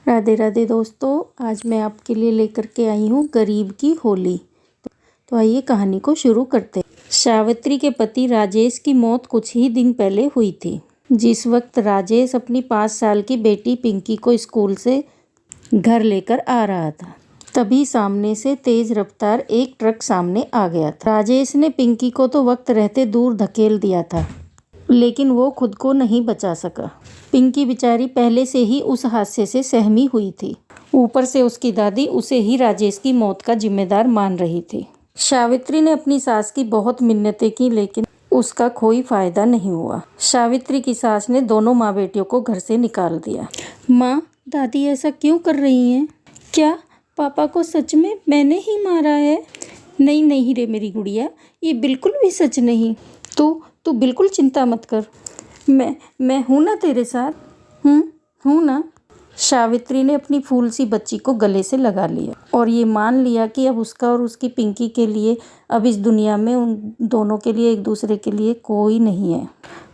राधे राधे दोस्तों, आज मैं आपके लिए लेकर के आई हूँ गरीब की होली। तो आइए कहानी को शुरू करते हैं। सावित्री के पति राजेश की मौत कुछ ही दिन पहले हुई थी। जिस वक्त राजेश अपनी 5 साल की बेटी पिंकी को स्कूल से घर लेकर आ रहा था, तभी सामने से तेज रफ्तार एक ट्रक सामने आ गया था। राजेश ने पिंकी को तो वक्त रहते दूर धकेल दिया था, लेकिन वो खुद को नहीं बचा सका। पिंकी बेचारी पहले से ही उस हादसे से सहमी हुई थी। ऊपर से उसकी दादी उसे ही राजेश की मौत का जिम्मेदार मान रही थी। सावित्री ने अपनी सास की बहुत मिन्नतें की, लेकिन उसका कोई फायदा नहीं हुआ। सावित्री की सास ने दोनों माँ बेटियों को घर से निकाल दिया। माँ, दादी ऐसा क्यों कर रही हैं? क्या पापा को सच में मैंने ही मारा है? नहीं नहीं रे मेरी गुड़िया, ये बिल्कुल भी सच नहीं। तू बिल्कुल चिंता मत कर, मैं हूँ ना तेरे साथ। हूँ ना। सावित्री ने अपनी फूल सी बच्ची को गले से लगा लिया और ये मान लिया कि अब उसका और उसकी पिंकी के लिए अब इस दुनिया में उन दोनों के लिए एक दूसरे के लिए कोई नहीं है।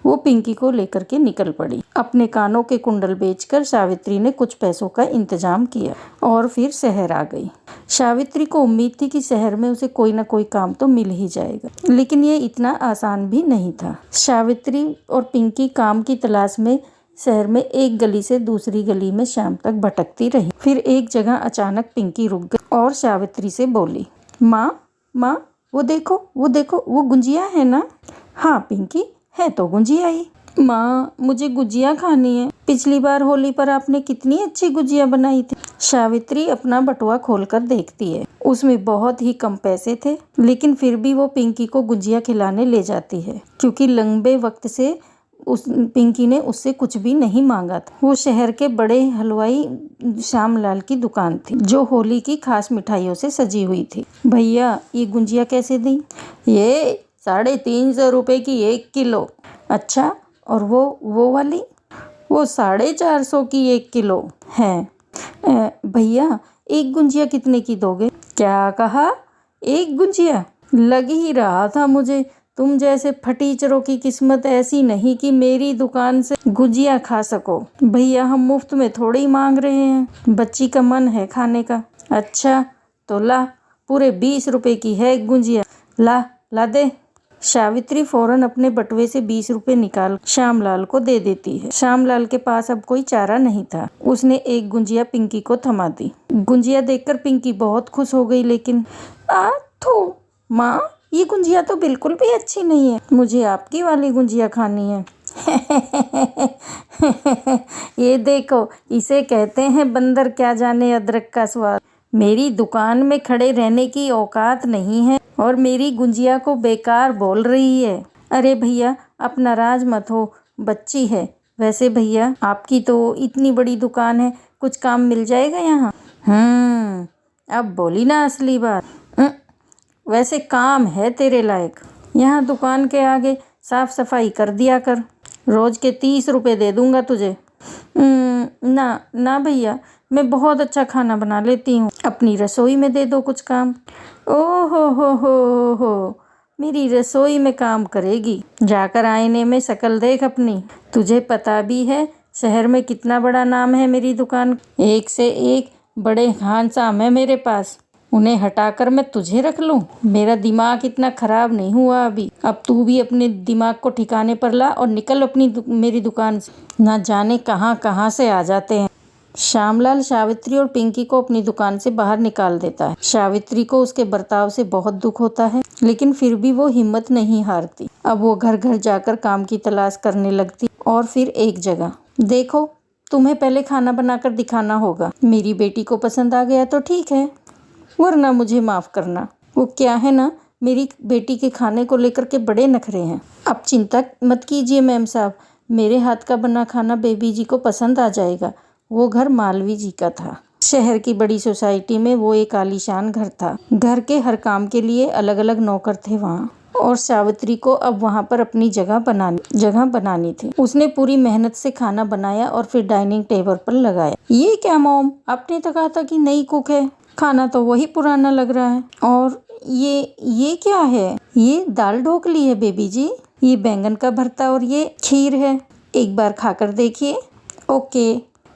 वो पिंकी को लेकर के निकल पड़ी। अपने कानों के कुंडल बेचकर सावित्री ने कुछ पैसों का इंतजाम किया और फिर शहर आ गई। सावित्री को उम्मीद थी कि शहर में उसे कोई ना कोई काम तो मिल ही जाएगा, लेकिन ये इतना आसान भी नहीं था। सावित्री और पिंकी काम की तलाश में शहर में एक गली से दूसरी गली में शाम तक भटकती रही। फिर एक जगह अचानक पिंकी रुक गई और सावित्री से बोली, माँ, वो देखो वो गुंजिया है ना? हाँ पिंकी, है तो गुंजिया ही। माँ, मुझे गुजिया खानी है। पिछली बार होली पर आपने कितनी अच्छी गुजिया बनाई थी। सावित्री अपना बटुआ खोलकर देखती है। उसमें बहुत ही कम पैसे थे, लेकिन फिर भी वो पिंकी को गुजिया खिलाने ले जाती है, क्योंकि लंबे वक्त से पिंकी ने उससे कुछ भी नहीं मांगा था। वो शहर के बड़े हलवाई श्यामलाल की दुकान थी, जो होली की खास मिठाइयों से सजी हुई थी। भैया, ये गुंजिया कैसे दी? ये 350 रुपए की 1 किलो। अच्छा, और वो वाली? वो 450 की 1 किलो है। भैया, एक गुंजिया कितने की दोगे? क्या कहा? एक गुंजिया? लग ही रहा था मुझे, तुम जैसे फटीचरों की किस्मत ऐसी नहीं कि मेरी दुकान से गुजिया खा सको। भैया, हम मुफ्त में थोड़ी ही मांग रहे हैं, बच्ची का मन है खाने का। अच्छा तो ला, पूरे 20 रुपए की है गुंजिया। ला दे। सावित्री फौरन अपने बटुए से 20 रुपए निकाल श्यामलाल को दे देती है। श्यामलाल के पास अब कोई चारा नहीं था। उसने एक गुंजिया पिंकी को थमा दी। गुंजिया देखकर पिंकी बहुत खुश हो गई, लेकिन माँ, ये गुंजिया तो बिल्कुल भी अच्छी नहीं है। मुझे आपकी वाली गुंजिया खानी है। ये देखो, इसे कहते हैं बंदर क्या जाने अदरक का स्वाद। मेरी दुकान में खड़े रहने की औकात नहीं है और मेरी गुंजिया को बेकार बोल रही है। अरे भैया, आप नाराज मत हो, बच्ची है। वैसे भैया, आपकी तो इतनी बड़ी दुकान है, कुछ काम मिल जाएगा यहाँ? अब बोली ना असली बात। वैसे काम है तेरे लायक। यहाँ दुकान के आगे साफ सफाई कर दिया कर। रोज के 30 रुपए दे दूंगा तुझे। ना भैया, मैं बहुत अच्छा खाना बना लेती हूँ। अपनी रसोई में दे दो कुछ काम। ओहो हो, मेरी रसोई में काम करेगी? जाकर आईने में शक्ल देख अपनी। तुझे पता भी है शहर में कितना बड़ा नाम है मेरी दुकान। एक से एक बड़े खान साम है मेरे पास। उन्हें हटाकर मैं तुझे रख लूं? मेरा दिमाग इतना खराब नहीं हुआ अभी। अब तू भी अपने दिमाग को ठिकाने पर ला और निकल मेरी दुकान से। ना जाने कहां से आ जाते हैं। श्यामलाल सावित्री और पिंकी को अपनी दुकान से बाहर निकाल देता है। सावित्री को उसके बर्ताव से बहुत दुख होता है, लेकिन फिर भी वो हिम्मत नहीं हारती। अब वो घर घर जाकर काम की तलाश करने लगती। और फिर एक जगह, देखो, तुम्हें पहले खाना बनाकर दिखाना होगा। मेरी बेटी को पसंद आ गया तो ठीक है, वरना मुझे माफ करना। वो क्या है ना, मेरी बेटी के खाने को लेकर के बड़े नखरे हैं। अब चिंता मत कीजिए मैम साहब, मेरे हाथ का बना खाना बेबी जी को पसंद आ जाएगा। वो घर मालवी जी का था। शहर की बड़ी सोसाइटी में वो एक आलीशान घर था। घर के हर काम के लिए अलग अलग नौकर थे वहाँ, और सावित्री को अब वहाँ पर अपनी जगह बनानी थी। उसने पूरी मेहनत से खाना बनाया और फिर डाइनिंग टेबल पर लगाया। ये क्या मॉम, आपने तो कहा था कि नई कुक है, खाना तो वही पुराना लग रहा है। और ये क्या है? ये दाल ढोकली है बेबी जी, ये बैंगन का भरता और ये खीर है। एक बार खाकर देखिए। ओके।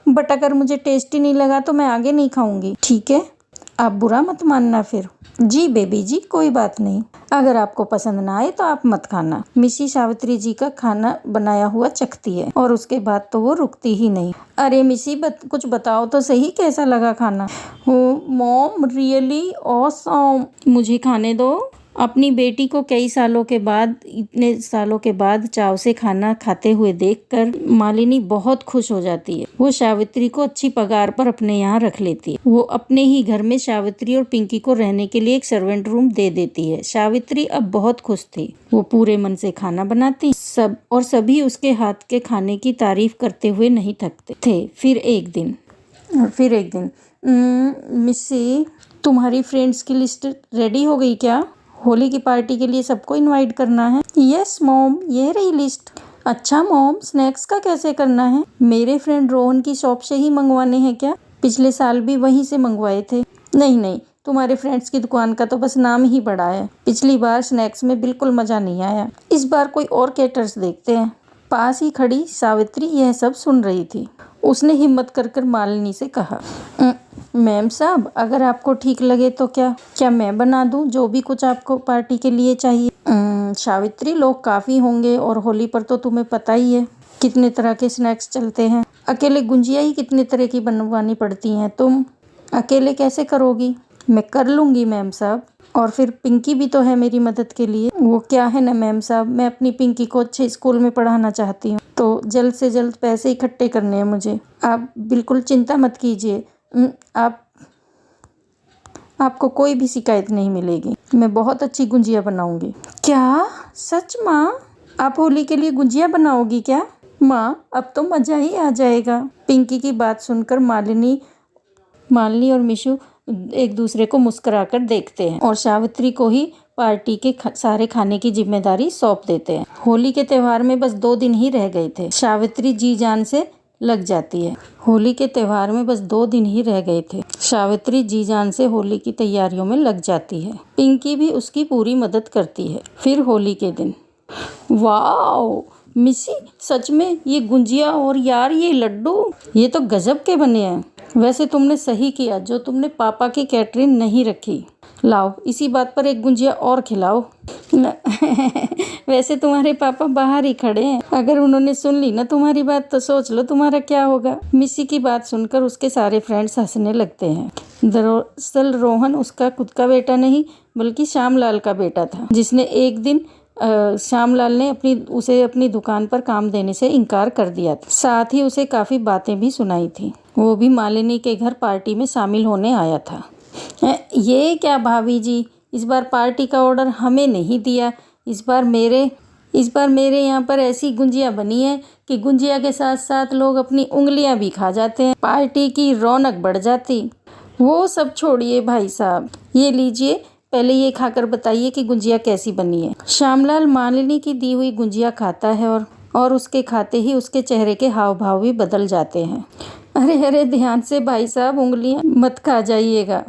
बट अगर मुझे टेस्टी नहीं लगा तो मैं आगे नहीं खाऊंगी, ठीक है? आप बुरा मत मानना फिर। जी बेबी जी, कोई बात नहीं, अगर आपको पसंद ना आए तो आप मत खाना। मिसी सावित्री जी का खाना बनाया हुआ चखती है और उसके बाद तो वो रुकती ही नहीं। अरे मिसी कुछ बताओ तो सही, कैसा लगा खाना? Mom really awesome. मुझे खाने दो। अपनी बेटी को कई सालों के बाद, इतने सालों के बाद चाव से खाना खाते हुए देखकर मालिनी बहुत खुश हो जाती है। वो सावित्री को अच्छी पगार पर अपने यहाँ रख लेती है। वो अपने ही घर में सावित्री और पिंकी को रहने के लिए एक सर्वेंट रूम दे देती है। सावित्री अब बहुत खुश थी। वो पूरे मन से खाना बनाती और सभी उसके हाथ के खाने की तारीफ करते हुए नहीं थकते थे। फिर एक दिन मिस्सी, तुम्हारी फ्रेंड्स की लिस्ट रेडी हो गई क्या? होली की पार्टी के लिए सबको इनवाइट करना है। यस मॉम, ये रही लिस्ट। अच्छा मॉम, स्नैक्स का कैसे करना है? मेरे फ्रेंड रोहन की शॉप से ही मंगवाने हैं क्या? पिछले साल भी वहीं से मंगवाए थे। नहीं, तुम्हारे फ्रेंड्स की दुकान का तो बस नाम ही बड़ा है। पिछली बार स्नैक्स में बिल्कुल मजा नहीं आया। इस बार कोई और केटर्स देखते हैं। पास ही खड़ी सावित्री यह सब सुन रही थी। उसने हिम्मत कर मालिनी से कहा, मैम साहब, अगर आपको ठीक लगे तो क्या मैं बना दूं जो भी कुछ आपको पार्टी के लिए चाहिए? सावित्री, लोग काफ़ी होंगे और होली पर तो तुम्हें पता ही है कितने तरह के स्नैक्स चलते हैं। अकेले गुंजिया ही कितने तरह की बनवानी पड़ती हैं। तुम अकेले कैसे करोगी? मैं कर लूँगी मैम साहब, और फिर पिंकी भी तो है मेरी मदद के लिए। वो क्या है ना मैम साहब, मैं अपनी पिंकी को अच्छे स्कूल में पढ़ाना चाहती हूँ, तो जल्द से जल्द पैसे इकट्ठे करने हैं मुझे। आप बिल्कुल चिंता मत कीजिए, आपको कोई भी शिकायत नहीं मिलेगी। मैं बहुत अच्छी गुंजिया बनाऊंगी। क्या सच माँ? आप होली के लिए गुंजिया बनाओगी क्या? माँ, अब तो मजा ही आ जाएगा। पिंकी की बात सुनकर मालिनी और मिशु एक दूसरे को मुस्कुराकर देखते हैं और सावित्री को ही पार्टी के सारे खाने की जिम्मेदारी सौंप देते हैं। होली के त्योहार में बस 2 दिन ही रह गए थे। सावित्री जी जान से लग जाती है। होली के त्योहार में बस 2 दिन ही रह गए थे। सावित्री जी जान से होली की तैयारियों में लग जाती है। पिंकी भी उसकी पूरी मदद करती है। फिर होली के दिन, वाओ मिसी, सच में ये गुंजिया और यार ये लड्डू, ये तो गजब के बने हैं। वैसे तुमने सही किया जो तुमने पापा की कैटरिंग नहीं रखी। लाओ, इसी बात पर एक गुंजिया और खिलाओ। वैसे तुम्हारे पापा बाहर ही खड़े हैं, अगर उन्होंने सुन ली ना तुम्हारी बात तो सोच लो तुम्हारा क्या होगा। मिसी की बात सुनकर उसके सारे फ्रेंड्स हंसने लगते हैं। दरअसल रोहन उसका खुद का बेटा नहीं बल्कि श्यामलाल का बेटा था, जिसने एक दिन श्यामलाल ने उसे अपनी दुकान पर काम देने से इनकार कर दिया था। साथ ही उसे काफ़ी बातें भी सुनाई थी। वो भी मालिनी के घर पार्टी में शामिल होने आया था। ये क्या भाभी जी, इस बार पार्टी का ऑर्डर हमें नहीं दिया। इस बार मेरे यहाँ पर ऐसी गुंजिया बनी है कि गुंजिया के साथ साथ लोग अपनी उंगलियां भी खा जाते हैं। पार्टी की रौनक बढ़ जाती। वो सब छोड़िए भाई साहब, ये लीजिए, पहले ये खाकर बताइए कि गुंजिया कैसी बनी है। श्यामलाल मालिनी की दी हुई गुंजिया खाता है और उसके खाते ही उसके चेहरे के हाव भाव भी बदल जाते हैं। अरे ध्यान से भाई साहब, उंगलियां मत खा जाइएगा।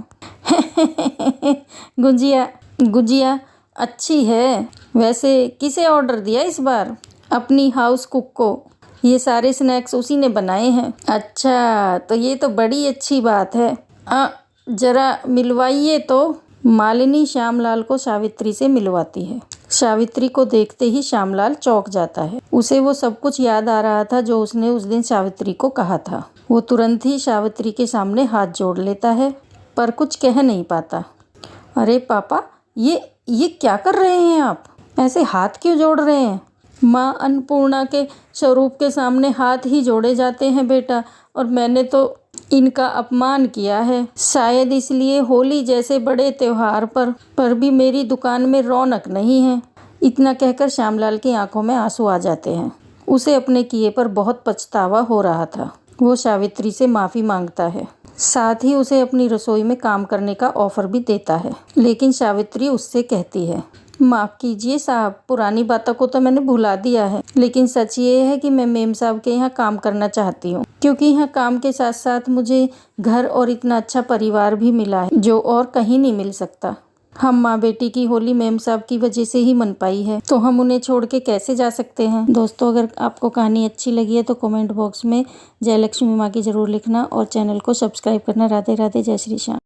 गुंजिया अच्छी है। वैसे किसे ऑर्डर दिया इस बार? अपनी हाउस कुक को। ये सारे स्नैक्स उसी ने बनाए हैं। अच्छा, तो ये तो बड़ी अच्छी बात है। जरा मिलवाइए तो। मालिनी श्यामलाल को सावित्री से मिलवाती है। सावित्री को देखते ही श्यामलाल चौंक जाता है। उसे वो सब कुछ याद आ रहा था जो उसने उस दिन सावित्री को कहा था। वो तुरंत ही सावित्री के सामने हाथ जोड़ लेता है पर कुछ कह नहीं पाता। अरे पापा, ये क्या कर रहे हैं आप? ऐसे हाथ क्यों जोड़ रहे हैं? माँ अन्नपूर्णा के स्वरूप के सामने हाथ ही जोड़े जाते हैं बेटा, और मैंने तो इनका अपमान किया है। शायद इसलिए होली जैसे बड़े त्योहार पर भी मेरी दुकान में रौनक नहीं है। इतना कहकर श्यामलाल की आंखों में आंसू आ जाते हैं। उसे अपने किए पर बहुत पछतावा हो रहा था। वो सावित्री से माफ़ी मांगता है, साथ ही उसे अपनी रसोई में काम करने का ऑफर भी देता है। लेकिन सावित्री उससे कहती है, माफ़ कीजिए साहब, पुरानी बातों को तो मैंने भुला दिया है, लेकिन सच ये है कि मैं मेम साहब के यहाँ काम करना चाहती हूँ, क्योंकि यहाँ काम के साथ साथ मुझे घर और इतना अच्छा परिवार भी मिला है जो और कहीं नहीं मिल सकता। हम माँ बेटी की होली मेम साहब की वजह से ही मन पाई है, तो हम उन्हें छोड़ के कैसे जा सकते हैं। दोस्तों, अगर आपको कहानी अच्छी लगी है तो कमेंट बॉक्स में जय लक्ष्मी माँ की जरूर लिखना और चैनल को सब्सक्राइब करना। राधे राधे, जय श्री श्याम।